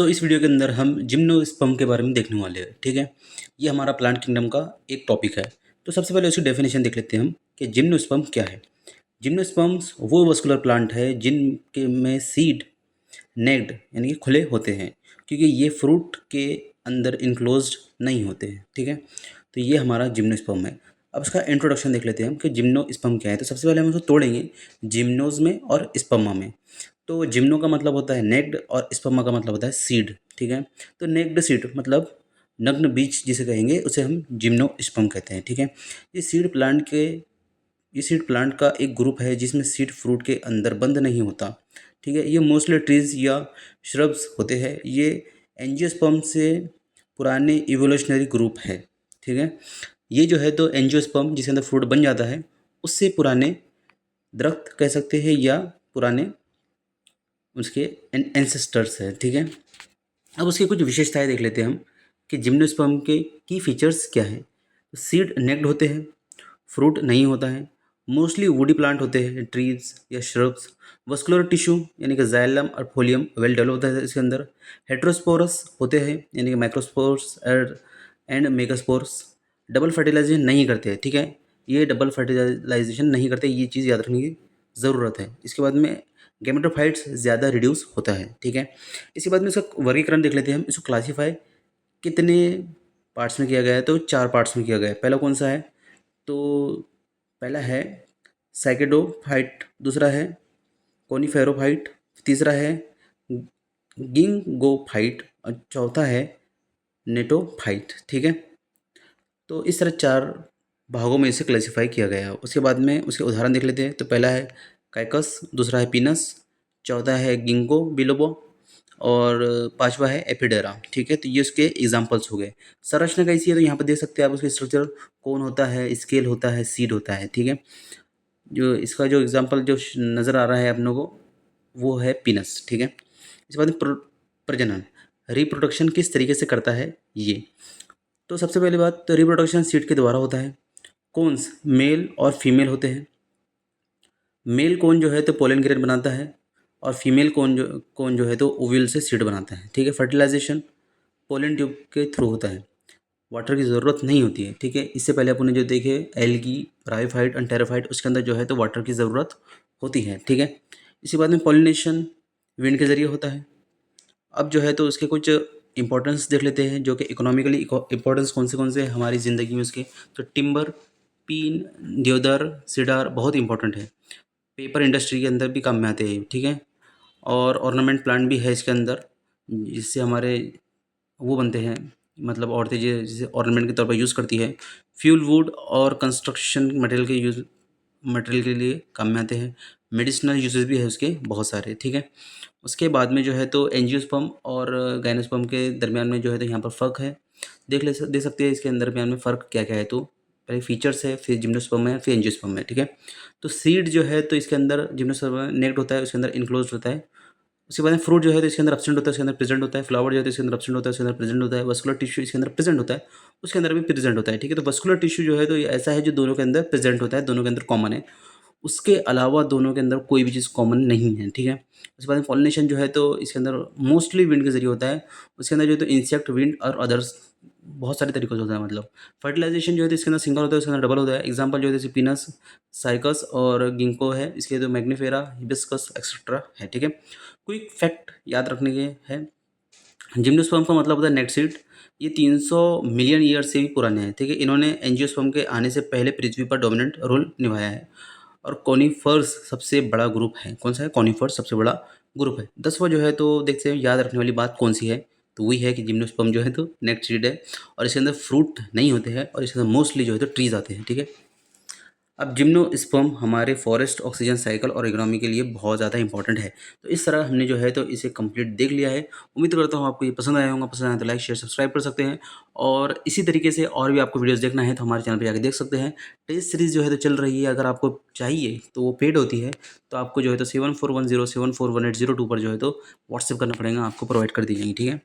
इस वीडियो के अंदर हम जिम्नोस्पर्म के बारे में देखने वाले हैं। ठीक है, ये हमारा प्लांट किंगडम का एक टॉपिक है। तो सबसे पहले उसकी डेफिनेशन देख लेते हैं हम कि जिम्नोस्पर्म क्या है। जिम्नोस्पर्म्स वो वस्कुलर प्लांट है जिनके में सीड नेक्ड यानी कि खुले होते हैं, क्योंकि ये फ्रूट के अंदर इनक्लोज्ड नहीं होते हैं। ठीक है, तो ये हमारा जिम्नोस्पर्म है। अब इसका इंट्रोडक्शन देख लेते हैं हम कि जिम्नोस्पर्म क्या है। तो सबसे पहले हम उसको तोड़ेंगे जिम्नोज में और स्पर्मा में। तो जिम्नो का मतलब होता है नेक्ड और स्पर्मा का मतलब होता है सीड। ठीक है, तो नेक्ड सीड मतलब नग्न बीज जिसे कहेंगे उसे हम जिम्नोस्पर्म कहते हैं। ठीक है, ये सीड प्लांट के ये सीड प्लांट का एक ग्रुप है जिसमें सीड फ्रूट के अंदर बंद नहीं होता। ठीक है, ये मोस्टली ट्रीज या श्रब्स होते हैं। ये एंजियोस्पर्म से पुराने इवोल्यूशनरी ग्रुप है। ठीक है, ये जो है तो एंजियोस्पर्म जिसके अंदर फ्रूट बन जाता है उससे पुराने दरख्त कह सकते हैं या पुराने उसके एंसेस्टर्स है। ठीक है, अब उसकी कुछ विशेषताएं देख लेते हैं हम कि जिम्नोस्पर्म के की फीचर्स क्या है। सीड नेक्ड होते हैं, फ्रूट नहीं होता है, मोस्टली वुडी प्लांट होते हैं, ट्रीज या श्रब्स। वस्कुलर टिश्यू यानी कि जाइलम और फोलियम वेल डेवलप होता है इसके अंदर। हेट्रोस्पोरस होते हैं यानी कि microspores and megaspores. Double fertilization नहीं करते हैं। ठीक है, ये डबल फर्टिलाइजेशन नहीं करते, ये चीज़ याद रखने की ज़रूरत है। इसके बाद में गेमेटोफाइट्स ज़्यादा रिड्यूस होता है। ठीक है, इसके बाद में इसका वर्गीकरण देख लेते हैं हम। इसको क्लासीफाई कितने पार्ट्स में किया गया है, तो 4 पार्ट्स में किया गया है। पहला कौन सा है, तो पहला है साइकेडोफाइट, दूसरा है कोनिफेरोफाइट, तीसरा है गिंगोफाइट और चौथा है नेटोफाइट। ठीक है, तो इस तरह 4 भागों में इसे क्लासीफाई किया गया है। उसके बाद में उसके उदाहरण देख लेते हैं। तो पहला है काइकस, दूसरा है पीनस, चौथा है गिंगो बिलोबो और पांचवा है एपिडेरा। ठीक है, तो ये उसके एग्जाम्पल्स हो गए। संरचना कैसी है, तो यहाँ पर देख सकते हैं आप उसके स्ट्रक्चर। कौन होता है, स्केल होता है, सीड होता है। ठीक है, जो इसका जो एग्जाम्पल जो नज़र आ रहा है अपनों को वो है पीनस। ठीक है, इसके बाद में प्रजनन, रिप्रोडक्शन किस तरीके से करता है ये। तो सबसे पहली बात, तो रिप्रोडक्शन सीड के द्वारा होता है। कोन्स मेल और फीमेल होते हैं। मेल कोन जो है तो पोलन ग्रेन बनाता है और फीमेल कोन जो है तो ओव्यूल से सीड बनाता है। ठीक है, फर्टिलाइजेशन पोलन ट्यूब के थ्रू होता है। वाटर की ज़रूरत नहीं होती है। ठीक है, इससे पहले अपन ने जो देखे एल्गी, ब्रायोफाइट और टेराफाइट, उसके अंदर जो है तो वाटर की ज़रूरत होती है। ठीक है, इसी बाद में पॉलिनेशन विंड के ज़रिए होता है। अब जो है तो उसके कुछ इंपॉर्टेंस देख लेते हैं, जो कि इकोनॉमिकली इंपॉर्टेंस कौन से हमारी ज़िंदगी में उसके। तो टिम्बर, पीन, देवदार, सीडार बहुत इंपॉर्टेंट है। पेपर इंडस्ट्री के अंदर भी काम में आते हैं। ठीक है, और ऑर्नामेंट प्लांट भी है इसके अंदर, जिससे हमारे वो बनते हैं, मतलब औरतें जिसे ऑर्नामेंट के तौर पर यूज़ करती है। फ्यूल वुड और कंस्ट्रक्शन मटेरियल के लिए काम में आते हैं। मेडिसिनल यूजेस भी है उसके बहुत सारे। ठीक है, उसके बाद में जो है तो एंजियोस्पर्म और गायनोस्पर्म के दरमियान में जो है तो यहाँ पर फ़र्क है। देख सकते हैं इसके दरमियान में फ़र्क क्या क्या है। तो पहले फीचर्स है, फिर जिम्नोस्पर्म है, फिर एंजियोस्पर्म है। ठीक है, तो सीड जो है तो इसके अंदर जिम्नोस्पर्म में नेक्ड होता है, उसके अंदर इनक्लोज होता है। उसके बाद में फ्रूट जो है तो इसके अंदर एब्सेंट होता है, उसके अंदर प्रेजेंट होता है। फ्लावर जो है तो इसके अंदर एब्सेंट होता है, उसके अंदर प्रेजेंट होता है। वस्कुलर टिश्यू इसके अंदर प्रेजेंट होता है, उसके अंदर भी प्रेजेंट होता है। ठीक है, तो वस्कुलर टिश्यू जो है तो ये ऐसा है जो दोनों के अंदर प्रेजेंट होता है, दोनों के अंदर कॉमन है। उसके अलावा दोनों के अंदर कोई भी चीज़ कॉमन नहीं है। ठीक है, उसके बाद में पॉलिनेशन जो है तो इसके अंदर मोस्टली विंड के ज़रिए होता है। उसके अंदर जो है तो इंसेक्ट, विंड और अदर्स बहुत सारे तरीक़ों से होता है। मतलब फर्टिलाइजेशन जो है तो इसके अंदर सिंगल होता है, उसके अंदर डबल होता है। एग्जांपल जो है जैसे पीनस, साइकस और गिंको है, इसके तो मैग्नीफेरा, हिबिस्कस एक्सेट्रा है। ठीक है, क्विक फैक्ट याद रखने के है, जिम्नोस्पर्म का मतलब होता है नेक्ड सीड। ये 300 मिलियन ईयर से भी पुराने हैं। ठीक है, इन्होंने एंजियोस्पर्म के आने से पहले पृथ्वी पर डोमिनेंट रोल निभाया है। और कॉनिफर्स सबसे बड़ा ग्रुप है। कौन सा है, कॉनिफर्स सबसे बड़ा ग्रुप है। 10वां जो है तो देखते हैं याद रखने वाली बात कौन सी है, तो वही है कि जिम्नोस्पर्म जो है तो नेक्ड सीड है और इसके अंदर फ्रूट नहीं होते हैं और इसके अंदर मोस्टली जो है तो ट्रीज आते हैं। ठीक है, अब जिम्नोस्पर्म हमारे फॉरेस्ट ऑक्सीजन साइकिल और इकोनॉमी के लिए बहुत ज़्यादा इंपॉर्टेंट है। तो इस तरह हमने जो है तो इसे कंप्लीट देख लिया है। उम्मीद करता हूँ आपको ये पसंद आया होगा। पसंद आया तो लाइक शेयर सब्सक्राइब कर सकते हैं और इसी तरीके से और भी आपको वीडियोस देखना है तो हमारे चैनल पर जाकर देख सकते हैं। टेस्ट सीरीज़ जो है तो चल रही है, अगर आपको चाहिए तो वो पेड होती है। तो आपको जो है तो 7410741802 पर जो है तो व्हाट्सएप करना पड़ेगा, आपको प्रोवाइड कर दी जाएंगी। ठीक है।